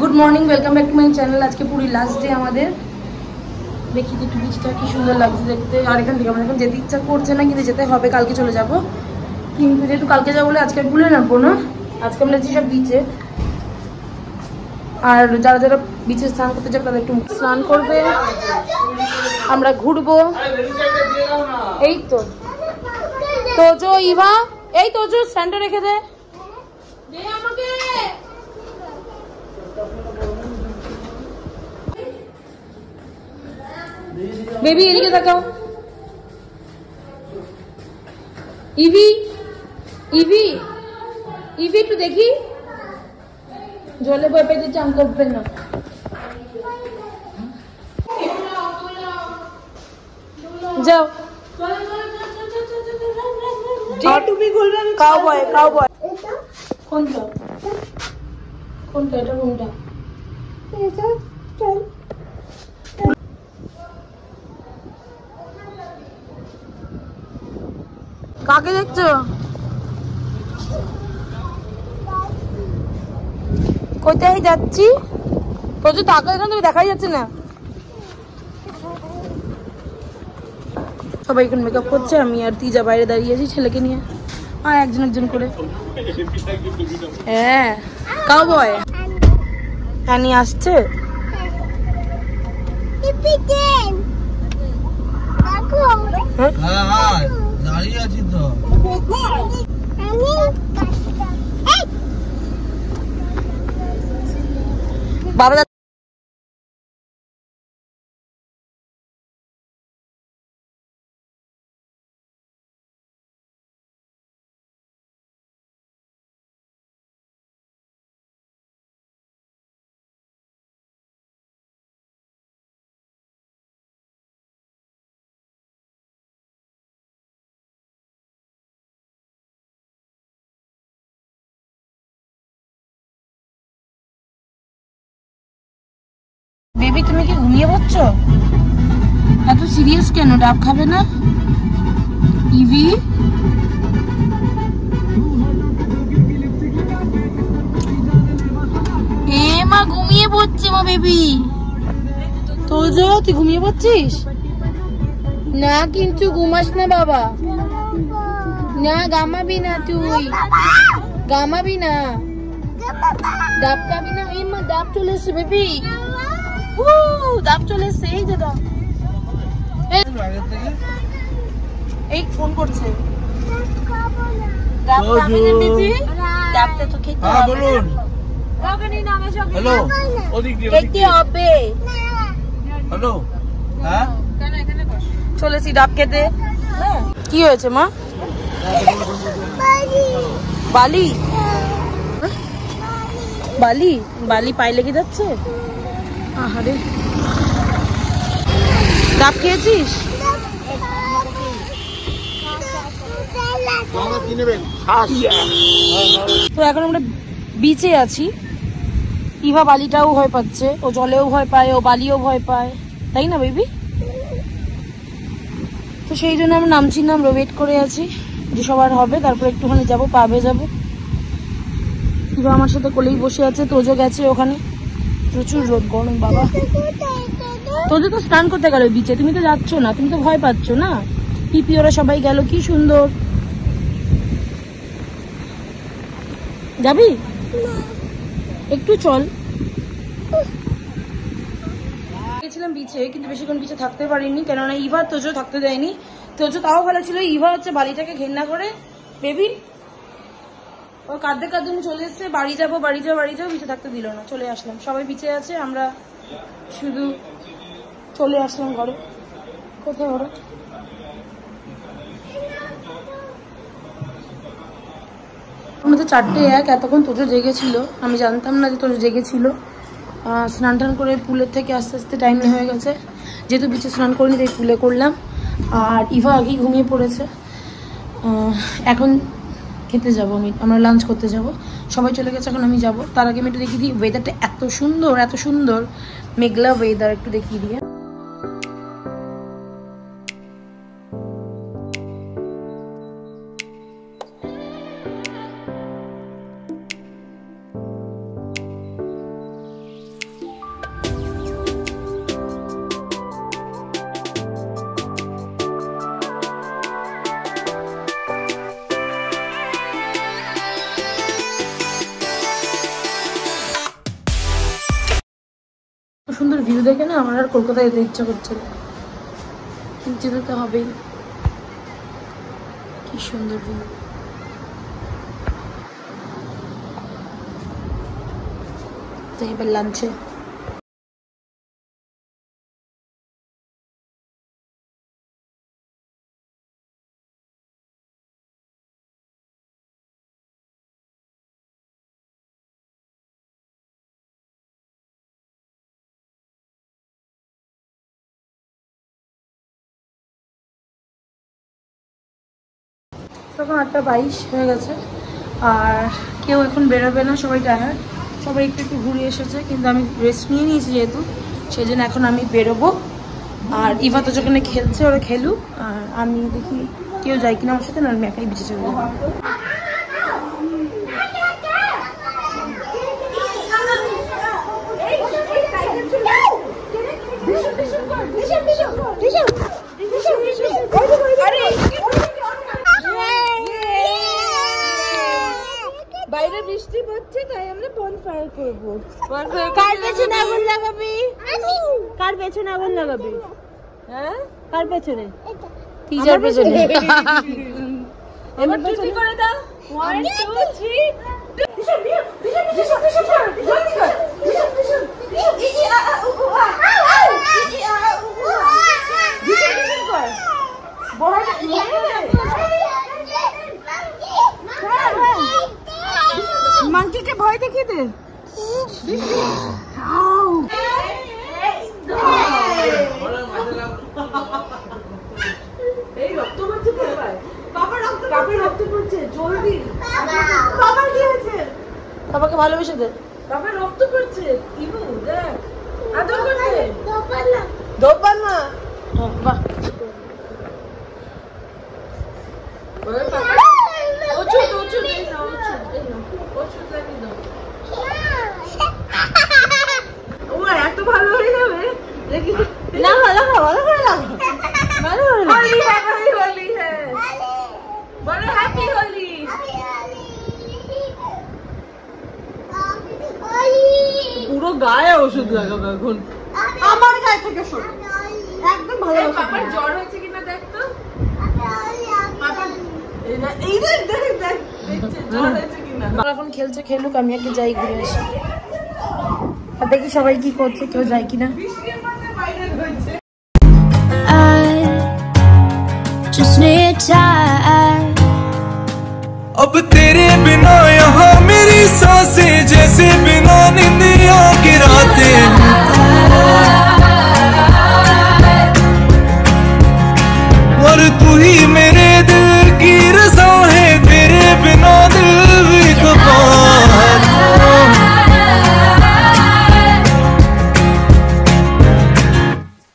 Good morning, welcome back to my channel. आज के पूरी लास्ट डे हमारे देखी तो बीचটা কি সুন্দর লাগছে দেখতে। আর এখান থেকে আমার এখন যেতে ইচ্ছা করছে না, কিন্তু যেতে হবে, কালকে চলে যাব। কিন্তু যেহেতু কালকে যাবো বলে আজকে ভুলে নেবো না, আজকে আমরা যাচ্ছি সব বিচে। আর যারা যারা বিচে স্নান করতে যাবে তারা একটু স্নান করবে, আমরা ঘুরবো। এই তো তোজো ইভা, এই তোজো স্ট্যান্ডে রেখে দে আমাকে। বেবি এদিকে তাকাও। ইভি ইভি ইভি একটু দেখি, জলে ভয় পেতে চান করবে না। যাও তুমি খুলবে। কাউবয় কাউবয় কোনটা কোনটা? এটা কোনটা? কাকে দেখছো? কোথায় যাচ্ছি? প্রচুর টাকা এখানে তুমি দেখাই যাচ্ছে না। সবাই এখন মেকআপ করছে, আমি আর তিজা বাইরে দাঁড়িয়ে আছি ছেলেকে নিয়ে। একজন একজন করে। হ্যাঁ কাউবয় হ্যানি আসছে। দাঁড়িয়ে আছি তো। বাবা বেবি তুমি কি ঘুমিয়ে পড়ছো? এত সিরিয়াস কেন? ডাব খাবে না ইভি? মা ঘুমিয়ে পড়ছে মা বেবি। তোজো তুই ঘুমিয়ে পড়ছিস না? কিন্তু ঘুমাস না বাবা, না ঘামাবি না, তুই ঘামাবি না, ডাব খাবি না। এই মা ডাব চলে এসছে বেবি, ডাব চলে এসছে। এই যে ডাব, এই ফোন করছে। ডাব খাবে না বেবি? ডাবটা তো খেতে হবে। বলুন হ্যালো, খেতে হবে। হ্যালো হ্যাঁ চলেছি ডাব খেতে। কি হয়েছে মা? বালি বালি বালি পায়ে লেগে যাচ্ছে। আহারে, ডাব খেয়েছিস? তো এখন আমরা বিচে আছি। ইভা বালিটাও ভয় পাচ্ছে, ও জলেও ভয় পায়, ও বালিও ভয় পায়, তাই না বেবি? তো সেই জন্য আমরা নামছি না, আমরা ওয়েট করে আছি যে সবার হবে, তারপর একটুখানি যাবো, পা ভেজাবো। ইভা আমার সাথে কোলেই বসে আছে, তোজো গেছে ওখানে। প্রচুর রোদ, গরম বাবা। তোজো তো স্নান করতে গেল বিচে, তুমি তো যাচ্ছ না, তুমি তো ভয় পাচ্ছ না। পিপি ওরা সবাই গেল, কি সুন্দর। যাবি? একটু চল। গেছিলাম বিচে, কিন্তু বেশিক্ষণ বিচে থাকতে পারিনি, কেননা ইভা তোজো থাকতে দেয়নি। তোজো তাও ভালো ছিল, ইভা হচ্ছে বালিটাকে ঘেন্না করে। বেবি ও কাঁদতে কাঁদতে চলে এসছে, বাড়ি যাবো বাড়ি যাবো বাড়ি যাবো, বিচে থাকতে দিল না। চলে আসলাম, সবাই বিচে আছে, আমরা শুধু চলে আসলাম ঘরে। কোথায় ঘরে? আমাদের 4:01। এতক্ষণ তোজো জেগেছিল, আমি জানতাম না যে তোজো জেগেছিল। স্নান টান করে পুলের থেকে আস্তে আস্তে টাইম হয়ে গেছে, যেহেতু বিচে স্নান করিনি তাই পুলে করলাম। আর ইভা আগেই ঘুমিয়ে পড়েছে। এখন খেতে যাবো, আমরা লাঞ্চ করতে যাব। সবাই চলে গেছে, এখন আমি যাব। তার আগে আমি একটু দেখিয়ে দিই, ওয়েদারটা এত সুন্দর এত সুন্দর, মেঘলা ওয়েদার, একটু দেখিয়ে দিয়ে। ভিউ দেখে না আমার আর কলকাতায় যেতে ইচ্ছা করছে না, কিন্তু যেতে তো হবেই। কি সুন্দর ভিউ। যাই এবার লাঞ্চে। তখন 8:22 হয়ে গেছে, আর কেউ এখন বেরোবে না, সবাই টায়ার্ড, সবাই একটু একটু ঘুরে এসেছে, কিন্তু আমি রেস্ট নিয়ে নিয়েছি যেহেতু, সেই জন্য এখন আমি বেরোবো। আর ইভা তো যেখানে খেলছে ওরা খেলুক, আর আমি দেখি কেউ যায় কিনা আমার সাথে, না আমি একাই বেঁচে চলে যাবো। বাইরে বৃষ্টি পড়ছে, তাই আমরা বনফায়ার করব। কার পেছনে আগুন লাগাবি? কার পেছনে আগুন লাগাবি? হ্যাঁ, কার পেছনে? টিচার পেছনে। এবার চুটি করে দাও। 1 2 3 মাংকিকে ভয় দেখিয়ে দে। এই রক্ত পড়ছে তো ভাই, বাবার রক্ত পড়ছে, জলদি। বাবার কি হয়েছে? বাবাকে ভালোবেসে দে। বাবার রক্ত পড়ছে, ইবু দেখ, আদর করতে। দোপান না। বাহ, এত ভালো হয়ে যাবে না? ভালো ভালো করে লাগো, ভালো করে হোলি হ্যাঁ, বলো হ্যাপি হোলি। পুরো গায়ে ওষুধ লাগাবো এখন, আমার গায়ে থেকে ওষুধ একদম ভালো। বাবার জ্বর হয়েছে কিনা দেখ তো, এখন খেলছে খেলুক, আমি আগে যাই ঘুরে আসি, আর দেখি সবাই কি করছে, কেউ যায় কিনা। अब तेरे बिना यहाँ मेरी सांसें जैसे बिना निंदिया की रातें, और तू ही मेरे दिल की रज़ा है, तेरे बिना दिल भी खफा है।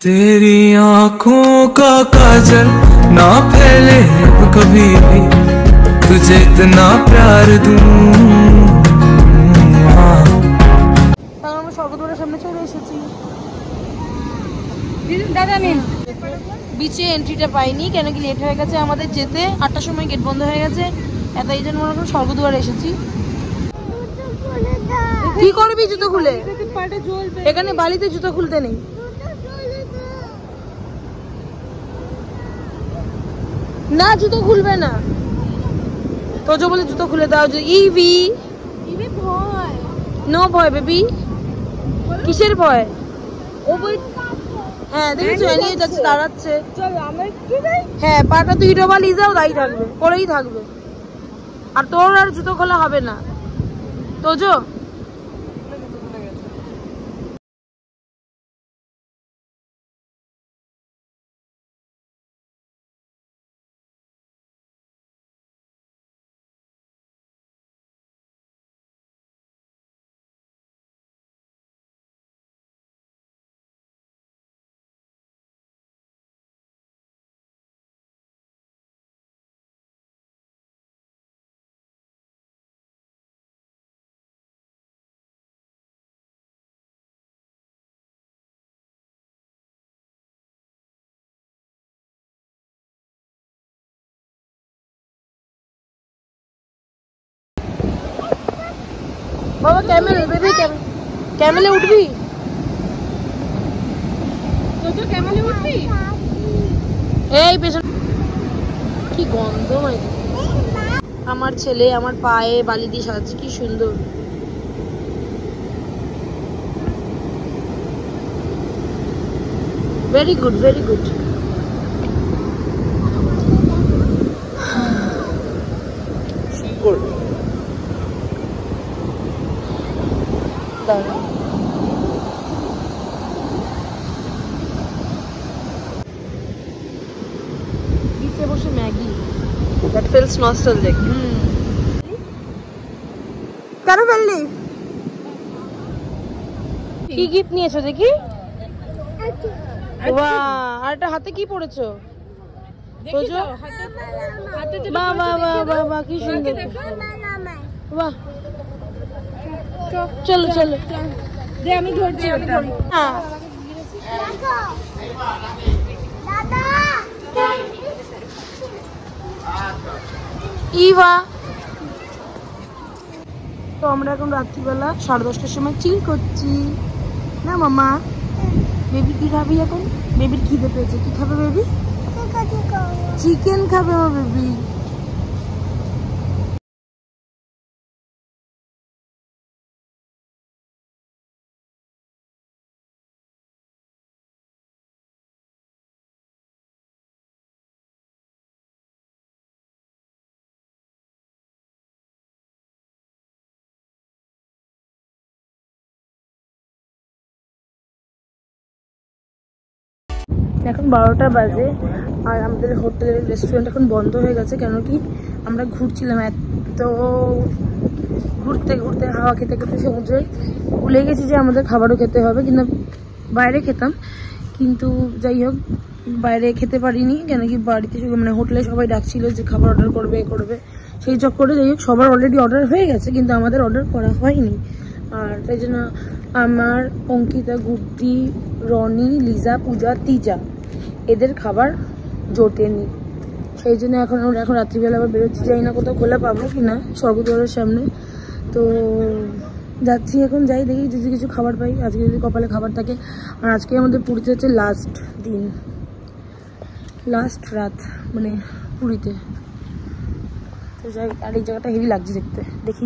तेरी आँखों का काजल ना फैले अब कभी भी, तुझे इतना प्यार दूं। আমরা স্বর্গদ্বারের সামনে চলে এসেছি। দাদা নিন। বিচে এন্ট্রিটা পাইনি, কেন কি লেট হয়ে গেছে আমাদের যেতে, 8টার সময় গেট বন্ধ হয়ে গেছে, এত এই জন্য মনে করুন স্বর্গদ্বারে এসেছি। কি করবি জুতো খুলে? এখানে বালিতে জুতো খুলতে নেই। না জুতো খুলবে না, তোজো বলে জুতো খুলে দাও। যে ইভি ভয়, নো ভয় বেবি। কিসের ভয়? ও বই, হ্যাঁ দেখেছো এলিয়ে যাচ্ছে, দাঁড়াচ্ছে। চলো আমরা একটু যাই। হ্যাঁ পাটা তুই ডোবা লিজাও দাঁড়িয়ে থাকবে, পরেই থাকবে, আর তোর আর জুতো খোলা হবে না। তোজো বাবা ক্যামেল বেবি, ক্যামেলে উঠবি? এই পেছন কি গন্ধ ভাই। আমার ছেলে আমার পায়ে বালি দিয়ে সাজাচ্ছে, কি সুন্দর। Very good, very good. দাঁড়া, বিচে বসে ম্যাগি, দ্যাট ফিলস নস্টালজিক। কেন ফেললি? কি গিফট নিয়েছো দেখি? বাহ, আর একটা হাতে কি পড়েছো? বাহ বাহ বাহ বাহ বাহ, কি সুন্দর। বাহ, চলো চলো, আমি ধরছি ওটা। ইভা। তো আমরা এখন রাত্রিবেলা 10:30টার সময় চিল করছি না মামা? বেবি কি খাবি এখন? বেবির খিদে পেয়েছে, কি খাবে বেবি? চিকেন খাবে আমার বেবি। এখন 12টা বাজে আর আমাদের হোটেলের রেস্টুরেন্ট এখন বন্ধ হয়ে গেছে। কেন কি আমরা ঘুরছিলাম, এত ঘুরতে ঘুরতে হাওয়া খেতে খেতে সমুদ্রে ভুলে গেছি যে আমাদের খাবারও খেতে হবে, কিন্তু বাইরে খেতাম। কিন্তু যাই হোক, বাইরে খেতে পারিনি, কেন কি বাড়িতে মানে হোটেলে সবাই ডাকছিল যে খাবার অর্ডার করবে করবে, সেই চক্করে যাই হোক সবার অলরেডি অর্ডার হয়ে গেছে, কিন্তু আমাদের অর্ডার করা হয়নি। আর তাই জন্য আমার, অঙ্কিতা, গুপ্তি, রনি, লিজা, পূজা, তিজা এদের খাবার জোটেনি। সেই জন্য এখন আমরা রাত্রিবেলা আবার বেরোচ্ছি, যাই না কোথাও খোলা পাবো কিনা স্বর্গদ্বারের সামনে। তো যাচ্ছি, এখন যাই দেখি যদি কিছু খাবার পাই, আজকে যদি কপালে খাবার থাকে। আর আজকে আমাদের পুরীতে হচ্ছে লাস্ট দিন, লাস্ট রাত মানে পুরীতে। তো যাই, আর এই জায়গাটা হেভি লাগছে দেখতে, দেখি